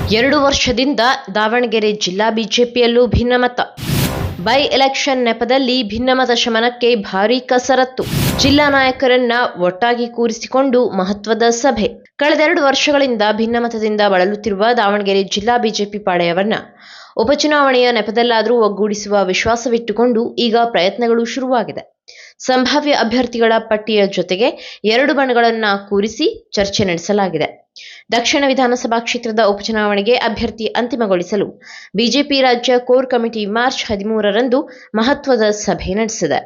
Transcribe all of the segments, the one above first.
2 ವರ್ಷದಿಂದ ದಾವಣಗೆರೆ ಜಿಲ್ಲಾ ಬಿಜೆಪಿಯಲ್ಲೂ ಭಿನ್ನಮತ. ಬೈ ಎಲೆಕ್ಷನ್ ನೆಪದಲ್ಲಿ ಭಿನ್ನಮತ ಶಮನಕ್ಕೆ ಭಾರೀ ಕಸರತ್ತು. ಜಿಲ್ಲಾ ನಾಯಕರನ್ನ ಒಟ್ಟಾಗಿ ಕೂರಿಸಿಕೊಂಡು ಮಹತ್ವದ ಸಭೆ. ಕಳೆದ 2 ವರ್ಷಗಳಿಂದ ಭಿನ್ನಮತದಿಂದ ಬಳಲುತ್ತಿರುವ ದಾವಣಗೆರೆ ಜಿಲ್ಲಾ ಬಿಜೆಪಿ ಪಾಳೆಯವನ್ನ ಉಪಚುನಾವಣೆಯ ನೆಪದಲ್ಲಾದರೂ ಒಗ್ಗೂಡಿಸುವ ವಿಶ್ವಾಸವಿಟ್ಟುಕೊಂಡು ಈಗ ಪ್ರಯತ್ನಗಳು ಶುರುವಾಗಿದೆ. ಸಂಭಾವ್ಯ ಅಭ್ಯರ್ಥಿಗಳ ಪಟ್ಟಿಯ ಜೊತೆಗೆ 2 ಬಣಗಳನ್ನ ಕೂರಿಸಿ ಚರ್ಚೆ ನಡೆಸಲಾಗಿದೆ. ದಕ್ಷಿಣ ವಿಧಾನಸಭಾ ಕ್ಷೇತ್ರದ ಉಪಚುನಾವಣೆಗೆ ಅಭ್ಯರ್ಥಿ ಅಂತಿಮಗೊಳಿಸಲು ಬಿಜೆಪಿ ರಾಜ್ಯ ಕೋರ್ ಕಮಿಟಿ ಮಾರ್ಚ್ 13ರಂದು ಮಹತ್ವದ ಸಭೆ ನಡೆಸಿದೆ.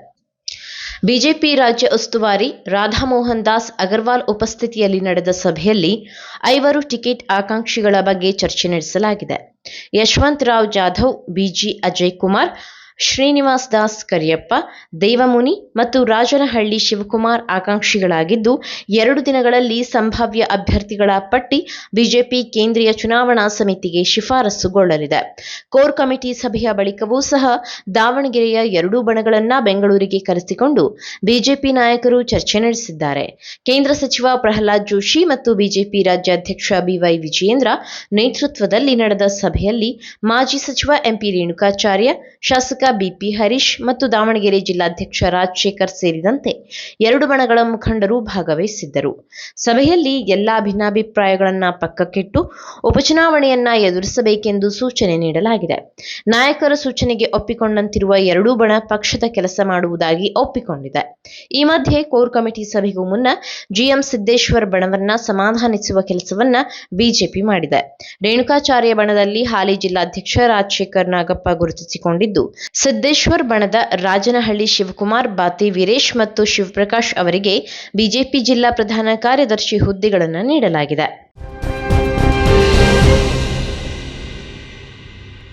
ಬಿಜೆಪಿ ರಾಜ್ಯ ಉಸ್ತುವಾರಿ ರಾಧಾಮೋಹನ್ ದಾಸ್ ಅಗರ್ವಾಲ್ ಉಪಸ್ಥಿತಿಯಲ್ಲಿ ನಡೆದ ಸಭೆಯಲ್ಲಿ 5 ಟಿಕೆಟ್ ಆಕಾಂಕ್ಷಿಗಳ ಬಗ್ಗೆ ಚರ್ಚೆ ನಡೆಸಲಾಗಿದೆ. ಯಶವಂತರಾವ್ ಜಾಧವ್, ಬಿಜಿ ಅಜಯ್ ಕುಮಾರ್, ಶ್ರೀನಿವಾಸ್ ದಾಸ್ ಕರಿಯಪ್ಪ, ದೇವಮುನಿ ಮತ್ತು ರಾಜನಹಳ್ಳಿ ಶಿವಕುಮಾರ್ ಆಕಾಂಕ್ಷಿಗಳಾಗಿದ್ದು 2 ದಿನಗಳಲ್ಲಿ ಸಂಭಾವ್ಯ ಅಭ್ಯರ್ಥಿಗಳ ಪಟ್ಟಿ ಬಿಜೆಪಿ ಕೇಂದ್ರೀಯ ಚುನಾವಣಾ ಸಮಿತಿಗೆ ಶಿಫಾರಸುಗೊಳ್ಳಲಿದೆ. ಕೋರ್ ಕಮಿಟಿ ಸಭೆಯ ಬಳಿಕವೂ ಸಹ ದಾವಣಗೆರೆಯ 2 ಬಣಗಳನ್ನ ಬೆಂಗಳೂರಿಗೆ ಕರೆಸಿಕೊಂಡು ಬಿಜೆಪಿ ನಾಯಕರು ಚರ್ಚೆ ನಡೆಸಿದ್ದಾರೆ. ಕೇಂದ್ರ ಸಚಿವ ಪ್ರಹ್ಲಾದ್ ಜೋಶಿ ಮತ್ತು ಬಿಜೆಪಿ ರಾಜ್ಯಾಧ್ಯಕ್ಷ ಬಿವೈ ವಿಜಯೇಂದ್ರ ನೇತೃತ್ವದಲ್ಲಿ ನಡೆದ ಸಭೆಯಲ್ಲಿ ಮಾಜಿ ಸಚಿವ ಎಂಪಿ ರೇಣುಕಾಚಾರ್ಯ, ಶಾಸಕ ಬಿಪಿ ಹರೀಶ್ ಮತ್ತು ದಾವಣಗೆರೆ ಜಿಲ್ಲಾಧ್ಯಕ್ಷ ರಾಜಶೇಖರ್ ಸೇರಿದಂತೆ 2 ಬಣಗಳ ಮುಖಂಡರು ಭಾಗವಹಿಸಿದ್ದರು. ಸಭೆಯಲ್ಲಿ ಎಲ್ಲಾ ಭಿನ್ನಾಭಿಪ್ರಾಯಗಳನ್ನ ಪಕ್ಕಕ್ಕಿಟ್ಟು ಉಪಚುನಾವಣೆಯನ್ನ ಎದುರಿಸಬೇಕೆಂದು ಸೂಚನೆ ನೀಡಲಾಗಿದೆ. ನಾಯಕರ ಸೂಚನೆಗೆ ಒಪ್ಪಿಕೊಂಡಂತಿರುವ 2 ಬಣ ಪಕ್ಷದ ಕೆಲಸ ಮಾಡುವುದಾಗಿ ಒಪ್ಪಿಕೊಂಡಿದೆ. ಈ ಮಧ್ಯೆ ಕೋರ್ ಕಮಿಟಿ ಸಭೆಗೂ ಮುನ್ನ ಜಿಎಂ ಸಿದ್ದೇಶ್ವರ್ ಬಣವನ್ನ ಸಮಾಧಾನಿಸುವ ಕೆಲಸವನ್ನ ಬಿಜೆಪಿ ಮಾಡಿದೆ. ರೇಣುಕಾಚಾರ್ಯ ಬಣದಲ್ಲಿ ಹಾಲಿ ಜಿಲ್ಲಾಧ್ಯಕ್ಷ ರಾಜಶೇಖರ್ ನಾಗಪ್ಪ ಗುರುತಿಸಿಕೊಂಡಿದ್ದು, ಸಿದ್ದೇಶ್ವರ್ ಬಣದ ರಾಜನಹಳ್ಳಿ ಶಿವಕುಮಾರ್, ಬಾತಿ ವೀರೇಶ್ ಮತ್ತು ಶಿವಪ್ರಕಾಶ್ ಅವರಿಗೆ ಬಿಜೆಪಿ ಜಿಲ್ಲಾ ಪ್ರಧಾನ ಕಾರ್ಯದರ್ಶಿ ಹುದ್ದೆಗಳನ್ನು ನೀಡಲಾಗಿದೆ.